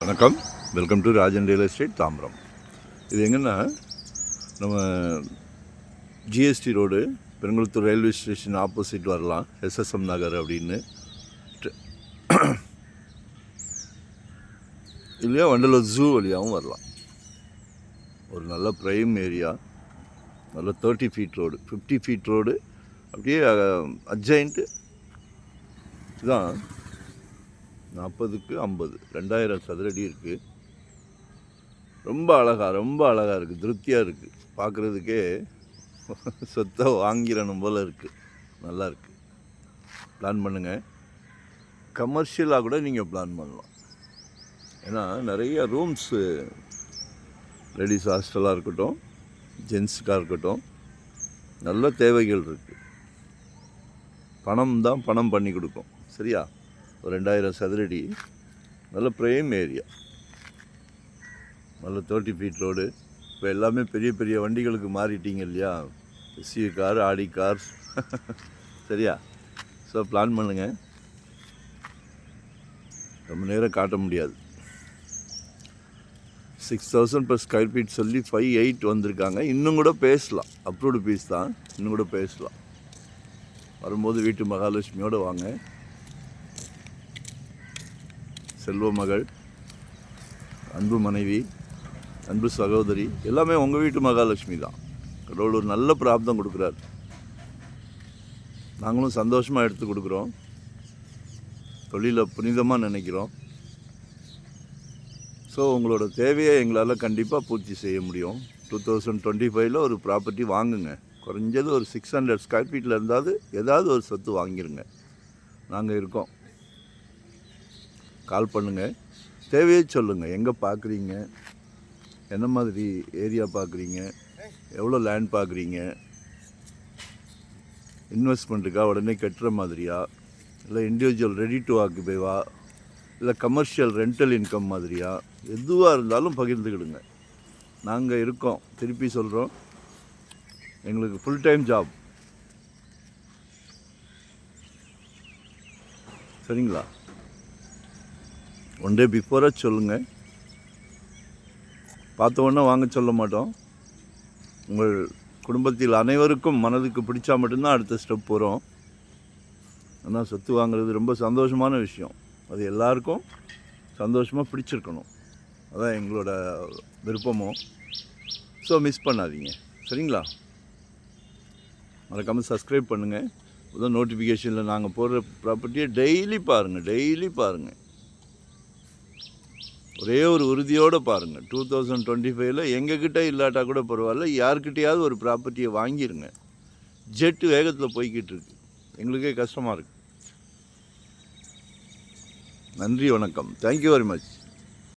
வணக்கம், welcome to Rajan real estate Tambaram. இது எங்கன்னா நம்ம GST road Perungalathur railway station opposite வரலாம், எஸ்எஸ்எம் நகர் அப்படின்னு இல்லையா, வண்டலூர் ஜூ வழியாகவும் வரலாம். ஒரு நல்ல ப்ரைம் ஏரியா, நல்ல 30 ஃபீட் ரோடு, 50 ஃபீட் ரோடு, அப்படியே அட்ஜாயிண்ட்டு தான். 40க்கு 50 2000 சதுரடி இருக்குது. ரொம்ப அழகாக இருக்குது, திருப்தியாக இருக்குது. பார்க்குறதுக்கே சொத்தை வாங்கிடணும் போல் இருக்குது. நல்லா இருக்குது. பிளான் பண்ணுங்கள். கமர்ஷியலாக கூட நீங்கள் பிளான் பண்ணலாம். ஏன்னா நிறைய ரூம்ஸு, லேடிஸ் ஹாஸ்டலாக இருக்கட்டும், ஜென்ஸுக்காக இருக்கட்டும், நல்ல தேவைகள் இருக்குது. பணம் பண்ணி கொடுக்கும். சரியா? ஒரு 2000 சதுரடி, நல்ல ப்ரைம் ஏரியா, நல்ல 30 ஃபீட் ரோடு. இப்போ எல்லாமே பெரிய பெரிய வண்டிகளுக்கு மாறிட்டீங்க இல்லையா, எஸ்யூவி கார், ஆடி கார். சரியா? ஸோ பிளான் பண்ணுங்கள். ரொம்ப நேரம் காட்ட முடியாது. 6000 per ஸ்கொயர் ஃபீட் சொல்லி 5.8 வந்திருக்காங்க. இன்னும் கூட பேசலாம். அப்ரூவ்டு பீஸ் தான், இன்னும் கூட பேசலாம். வரும்போது வீட்டு மகாலட்சுமியோடு வாங்க. செல்வ மகள், அன்பு மனைவி, அன்பு சகோதரி, எல்லாமே உங்கள் வீட்டு மகாலட்சுமி தான். கடவுள் ஒரு நல்ல பிராப்தம் கொடுக்குறாரு. நாங்களும் சந்தோஷமாக எடுத்து கொடுக்குறோம். தொழிலை புனிதமாக நினைக்கிறோம். ஸோ உங்களோட தேவையை எங்களால் கண்டிப்பாக பூர்த்தி செய்ய முடியும். 2025 ஒரு ப்ராப்பர்ட்டி வாங்குங்க. குறைஞ்சது ஒரு 600 ஸ்கொயர் ஃபீட்டில் இருந்தாவது ஏதாவது ஒரு சொத்து வாங்கிருங்க. நாங்கள் இருக்கோம். கால் பண்ணுங்கள், தேவையை சொல்லுங்கள். எங்கே பார்க்குறீங்க, என்ன மாதிரி ஏரியா பார்க்குறீங்க, எவ்வளோ லேண்ட் பார்க்குறீங்க, இன்வெஸ்ட்மெண்ட்டுக்காக உடனே கட்டுற மாதிரியா, இல்லை இண்டிவிஜுவல் ரெடி டு ஆக்குபேவா, இல்லை கமர்ஷியல் ரெண்டல் இன்கம் மாதிரியா, எதுவாக இருந்தாலும் பகிர்ந்துக்கிடுங்க. நாங்கள் இருக்கோம். திருப்பி சொல்கிறோம், எங்களுக்கு ஃபுல் டைம் ஜாப். சரிங்களா? ஒன் டே பிஃபோராக சொல்லுங்கள். பார்த்த உடனே வாங்க சொல்ல மாட்டோம். உங்கள் குடும்பத்தில் அனைவருக்கும் மனதுக்கு பிடிச்சா மட்டும்தான் அடுத்த ஸ்டெப் போகிறோம். ஆனால் சொத்து வாங்குறது ரொம்ப சந்தோஷமான விஷயம். அது எல்லாருக்கும் சந்தோஷமாக பிடிச்சிருக்கணும். அதான் எங்களோட விருப்பமும். ஸோ மிஸ் பண்ணாதீங்க. சரிங்களா? மறக்காமல் சப்ஸ்கிரைப் பண்ணுங்கள். முதல் நோட்டிஃபிகேஷனில் நாங்கள் போடுற ப்ராப்பர்ட்டியை டெய்லி பாருங்கள். ஒரே ஒரு உறுதியோடு பாருங்கள். 2025 எங்ககிட்ட இல்லாட்டா கூட பரவாயில்ல, யார்கிட்டையாவது ஒரு ப்ராப்பர்ட்டியை வாங்கிடுங்க. ஜெட்டு வேகத்தில் போய்கிட்டு இருக்கு. எங்களுக்கே கஷ்டமாக இருக்குது. நன்றி, வணக்கம். Thank you very much.